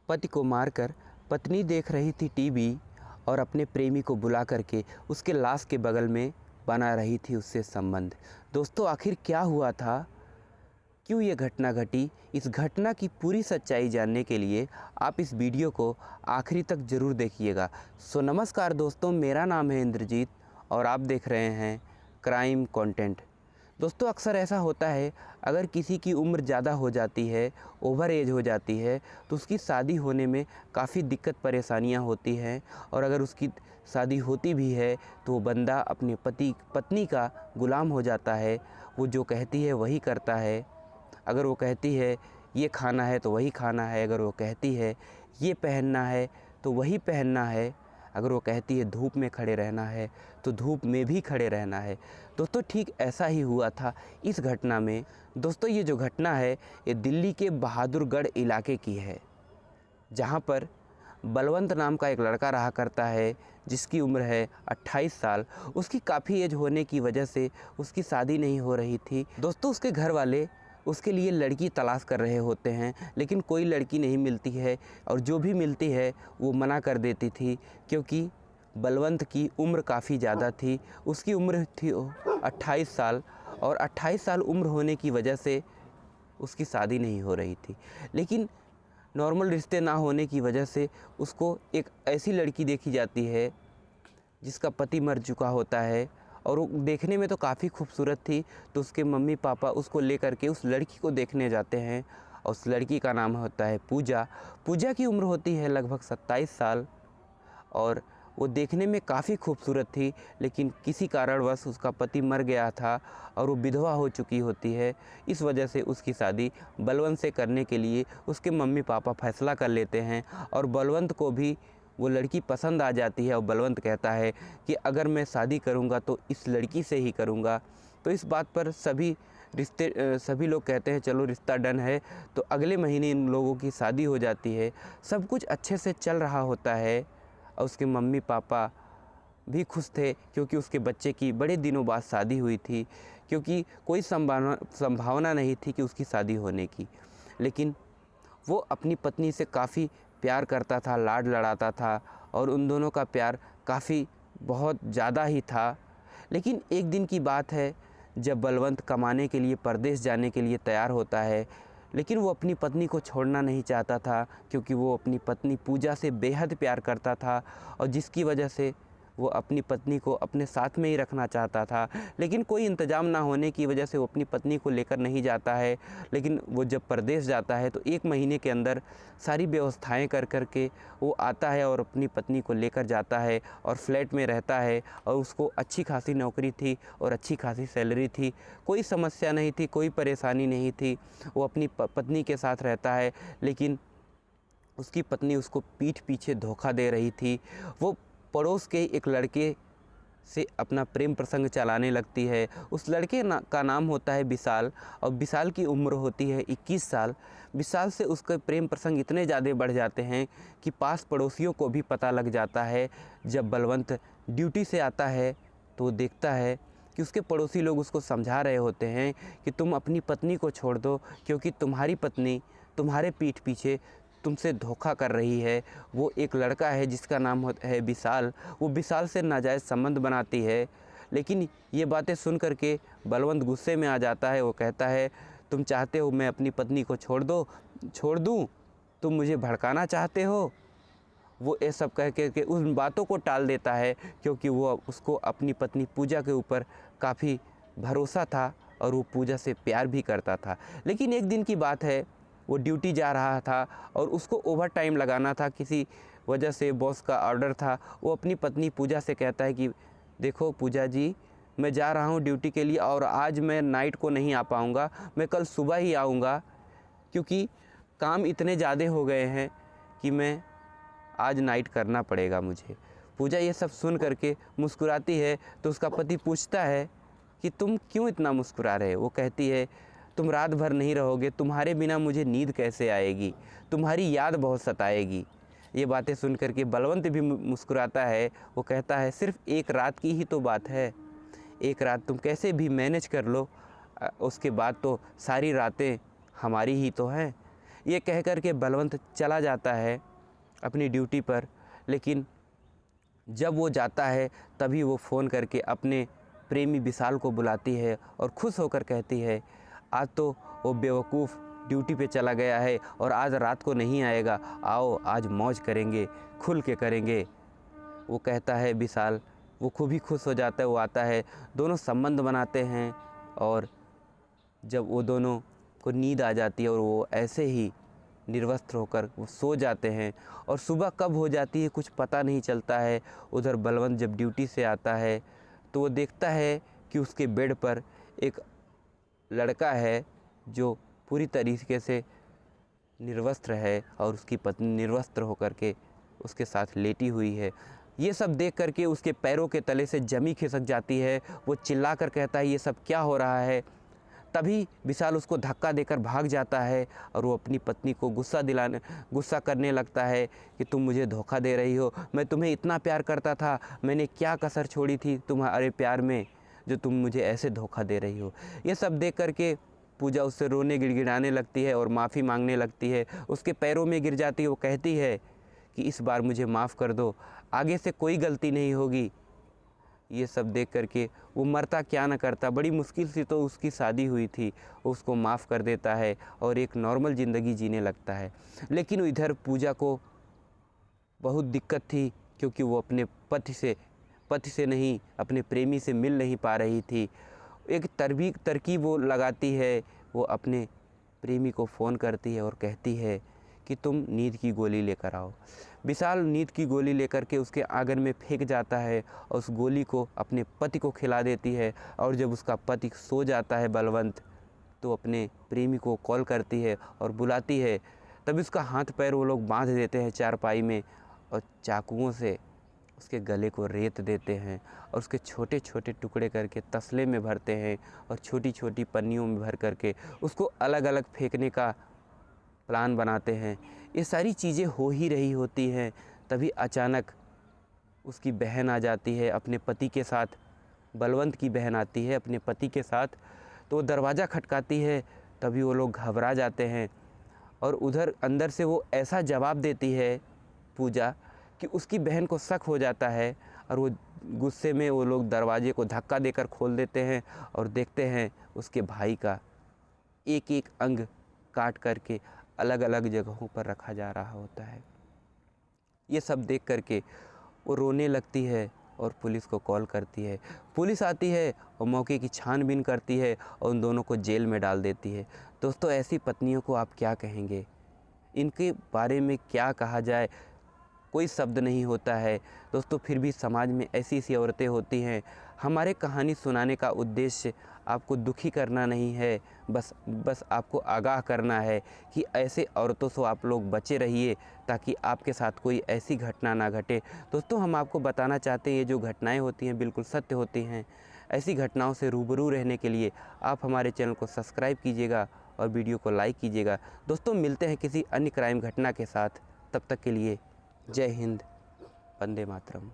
पति को मारकर पत्नी देख रही थी टीवी और अपने प्रेमी को बुला करके उसके लाश के बगल में बना रही थी उससे संबंध। दोस्तों, आखिर क्या हुआ था, क्यों ये घटना घटी? इस घटना की पूरी सच्चाई जानने के लिए आप इस वीडियो को आखिरी तक ज़रूर देखिएगा। नमस्कार दोस्तों, मेरा नाम है इंद्रजीत और आप देख रहे हैं क्राइम कंटेंट। दोस्तों, अक्सर ऐसा होता है, अगर किसी की उम्र ज़्यादा हो जाती है, ओवर एज हो जाती है, तो उसकी शादी होने में काफ़ी दिक्कत परेशानियां होती हैं। और अगर उसकी शादी होती भी है तो वो बंदा अपने पत्नी का गुलाम हो जाता है। वो जो कहती है वही करता है। अगर वो कहती है ये खाना है तो वही खाना है, अगर वो कहती है ये पहनना है तो वही पहनना है, अगर वो कहती है धूप में खड़े रहना है तो धूप में भी खड़े रहना है। दोस्तों, ठीक ऐसा ही हुआ था इस घटना में। दोस्तों, ये जो घटना है ये दिल्ली के बहादुरगढ़ इलाके की है, जहाँ पर बलवंत नाम का एक लड़का रहा करता है जिसकी उम्र है 28 साल। उसकी काफ़ी एज होने की वजह से उसकी शादी नहीं हो रही थी। दोस्तों, उसके घर वाले उसके लिए लड़की तलाश कर रहे होते हैं, लेकिन कोई लड़की नहीं मिलती है और जो भी मिलती है वो मना कर देती थी, क्योंकि बलवंत की उम्र काफ़ी ज़्यादा थी। उसकी उम्र थी 28 साल और 28 साल उम्र होने की वजह से उसकी शादी नहीं हो रही थी। लेकिन नॉर्मल रिश्ते ना होने की वजह से उसको एक ऐसी लड़की देखी जाती है जिसका पति मर चुका होता है और वो देखने में तो काफ़ी खूबसूरत थी। तो उसके मम्मी पापा उसको लेकर के उस लड़की को देखने जाते हैं और उस लड़की का नाम होता है पूजा। पूजा की उम्र होती है लगभग 27 साल और वो देखने में काफ़ी खूबसूरत थी, लेकिन किसी कारणवश उसका पति मर गया था और वो विधवा हो चुकी होती है। इस वजह से उसकी शादी बलवंत से करने के लिए उसके मम्मी पापा फैसला कर लेते हैं और बलवंत को भी वो लड़की पसंद आ जाती है और बलवंत कहता है कि अगर मैं शादी करूँगा तो इस लड़की से ही करूँगा। तो इस बात पर सभी लोग कहते हैं चलो रिश्ता डन है। तो अगले महीने इन लोगों की शादी हो जाती है। सब कुछ अच्छे से चल रहा होता है और उसके मम्मी पापा भी खुश थे, क्योंकि उसके बच्चे की बड़े दिनों बाद शादी हुई थी, क्योंकि कोई संभावना नहीं थी कि उसकी शादी होने की। लेकिन वो अपनी पत्नी से काफ़ी प्यार करता था, लाड लड़ाता था और उन दोनों का प्यार काफ़ी बहुत ज़्यादा ही था। लेकिन एक दिन की बात है, जब बलवंत कमाने के लिए परदेश जाने के लिए तैयार होता है, लेकिन वो अपनी पत्नी को छोड़ना नहीं चाहता था, क्योंकि वो अपनी पत्नी पूजा से बेहद प्यार करता था और जिसकी वजह से वो अपनी पत्नी को अपने साथ में ही रखना चाहता था। लेकिन कोई इंतज़ाम ना होने की वजह से वो अपनी पत्नी को लेकर नहीं जाता है। लेकिन वो जब परदेश जाता है तो 1 महीने के अंदर सारी व्यवस्थाएं कर कर के वो आता है और अपनी पत्नी को लेकर जाता है और फ्लैट में रहता है। और उसको अच्छी खासी नौकरी थी और अच्छी खासी सैलरी थी, कोई समस्या नहीं थी, कोई परेशानी नहीं थी। वो अपनी पत्नी के साथ रहता है, लेकिन उसकी पत्नी उसको पीठ पीछे धोखा दे रही थी। वो पड़ोस के एक लड़के से अपना प्रेम प्रसंग चलाने लगती है। उस लड़के का नाम होता है विशाल और विशाल की उम्र होती है 21 साल। विशाल से उसके प्रेम प्रसंग इतने ज़्यादा बढ़ जाते हैं कि पास पड़ोसियों को भी पता लग जाता है। जब बलवंत ड्यूटी से आता है तो वो देखता है कि उसके पड़ोसी लोग उसको समझा रहे होते हैं कि तुम अपनी पत्नी को छोड़ दो, क्योंकि तुम्हारी पत्नी तुम्हारे पीठ पीछे तुमसे धोखा कर रही है। वो एक लड़का है जिसका नाम है विशाल, वो विशाल से नाजायज़ संबंध बनाती है। लेकिन ये बातें सुन कर के बलवंत गुस्से में आ जाता है। वो कहता है तुम चाहते हो मैं अपनी पत्नी को छोड़ दूँ, तुम मुझे भड़काना चाहते हो। वो ये सब कह के उन बातों को टाल देता है, क्योंकि वो उसको अपनी पत्नी पूजा के ऊपर काफ़ी भरोसा था और वो पूजा से प्यार भी करता था। लेकिन एक दिन की बात है, वो ड्यूटी जा रहा था और उसको ओवर टाइम लगाना था, किसी वजह से बॉस का ऑर्डर था। वो अपनी पत्नी पूजा से कहता है कि देखो पूजा जी, मैं जा रहा हूँ ड्यूटी के लिए और आज मैं नाइट को नहीं आ पाऊँगा, मैं कल सुबह ही आऊँगा, क्योंकि काम इतने ज़्यादा हो गए हैं कि मैं आज नाइट करना पड़ेगा मुझे। पूजा ये सब सुन करके मुस्कुराती है। तो उसका पति पूछता है कि तुम क्यों इतना मुस्कुरा रहे हो? वो कहती है तुम रात भर नहीं रहोगे, तुम्हारे बिना मुझे नींद कैसे आएगी, तुम्हारी याद बहुत सताएगी। ये बातें सुन कर के बलवंत भी मुस्कुराता है। वो कहता है सिर्फ एक रात की ही तो बात है, एक रात तुम कैसे भी मैनेज कर लो, उसके बाद तो सारी रातें हमारी ही तो हैं। ये कह कर के बलवंत चला जाता है अपनी ड्यूटी पर। लेकिन जब वो जाता है तभी वो फ़ोन करके अपने प्रेमी विशाल को बुलाती है और खुश होकर कहती है, आज तो वो बेवकूफ़ ड्यूटी पे चला गया है और आज रात को नहीं आएगा, आओ आज मौज करेंगे, खुल के करेंगे। वो कहता है विशाल, वो खूब ही खुश हो जाता है, वो आता है, दोनों संबंध बनाते हैं। और जब वो दोनों को नींद आ जाती है और वो ऐसे ही निर्वस्त्र होकर वो सो जाते हैं और सुबह कब हो जाती है कुछ पता नहीं चलता है। उधर बलवंत जब ड्यूटी से आता है तो वो देखता है कि उसके बेड पर एक लड़का है जो पूरी तरीके से निर्वस्त्र है और उसकी पत्नी निर्वस्त्र होकर के उसके साथ लेटी हुई है। ये सब देख करके उसके पैरों के तले से जमी खिसक जाती है। वो चिल्लाकर कहता है, ये सब क्या हो रहा है। तभी विशाल उसको धक्का देकर भाग जाता है और वो अपनी पत्नी को गुस्सा करने लगता है कि तुम मुझे धोखा दे रही हो, मैं तुम्हें इतना प्यार करता था, मैंने क्या कसर छोड़ी थी तुम्हारे प्यार में जो तुम मुझे ऐसे धोखा दे रही हो। ये सब देख करके पूजा उससे रोने गिड़गिड़ाने लगती है और माफ़ी मांगने लगती है, उसके पैरों में गिर जाती है। वो कहती है कि इस बार मुझे माफ़ कर दो, आगे से कोई गलती नहीं होगी। ये सब देख करके वो मरता क्या न करता, बड़ी मुश्किल से तो उसकी शादी हुई थी, उसको माफ़ कर देता है और एक नॉर्मल ज़िंदगी जीने लगता है। लेकिन इधर पूजा को बहुत दिक्कत थी क्योंकि वो अपने पति से नहीं अपने प्रेमी से मिल नहीं पा रही थी। एक तरकीब वो लगाती है, वो अपने प्रेमी को फ़ोन करती है और कहती है कि तुम नींद की गोली लेकर आओ। विशाल नींद की गोली लेकर के उसके आंगन में फेंक जाता है और उस गोली को अपने पति को खिला देती है। और जब उसका पति सो जाता है बलवंत, तो अपने प्रेमी को कॉल करती है और बुलाती है। तभी उसका हाथ पैर वो लोग बांध देते हैं चारपाई में और चाकुओं से उसके गले को रेत देते हैं और उसके छोटे छोटे टुकड़े करके तसले में भरते हैं और छोटी छोटी पन्नियों में भर करके उसको अलग अलग फेंकने का प्लान बनाते हैं। ये सारी चीज़ें हो ही रही होती हैं, तभी अचानक उसकी बहन आ जाती है अपने पति के साथ। बलवंत की बहन आती है अपने पति के साथ, तो वो दरवाज़ा खटकाती है। तभी वो लोग घबरा जाते हैं और उधर अंदर से वो ऐसा जवाब देती है पूजा कि उसकी बहन को शक हो जाता है और वो गुस्से में वो लोग दरवाजे को धक्का देकर खोल देते हैं और देखते हैं उसके भाई का एक एक अंग काट करके अलग अलग जगहों पर रखा जा रहा होता है। ये सब देख करके वो रोने लगती है और पुलिस को कॉल करती है। पुलिस आती है और मौके की छानबीन करती है और उन दोनों को जेल में डाल देती है। दोस्तों, ऐसी पत्नियों को आप क्या कहेंगे, इनके बारे में क्या कहा जाए, कोई शब्द नहीं होता है। दोस्तों, फिर भी समाज में ऐसी ऐसी औरतें होती हैं। हमारे कहानी सुनाने का उद्देश्य आपको दुखी करना नहीं है, बस आपको आगाह करना है कि ऐसे औरतों से आप लोग बचे रहिए ताकि आपके साथ कोई ऐसी घटना ना घटे। दोस्तों, हम आपको बताना चाहते हैं ये जो घटनाएं होती हैं बिल्कुल सत्य होती हैं। ऐसी घटनाओं से रूबरू रहने के लिए आप हमारे चैनल को सब्सक्राइब कीजिएगा और वीडियो को लाइक कीजिएगा। दोस्तों, मिलते हैं किसी अन्य क्राइम घटना के साथ। तब तक के लिए जय हिंद, वंदे मातरम।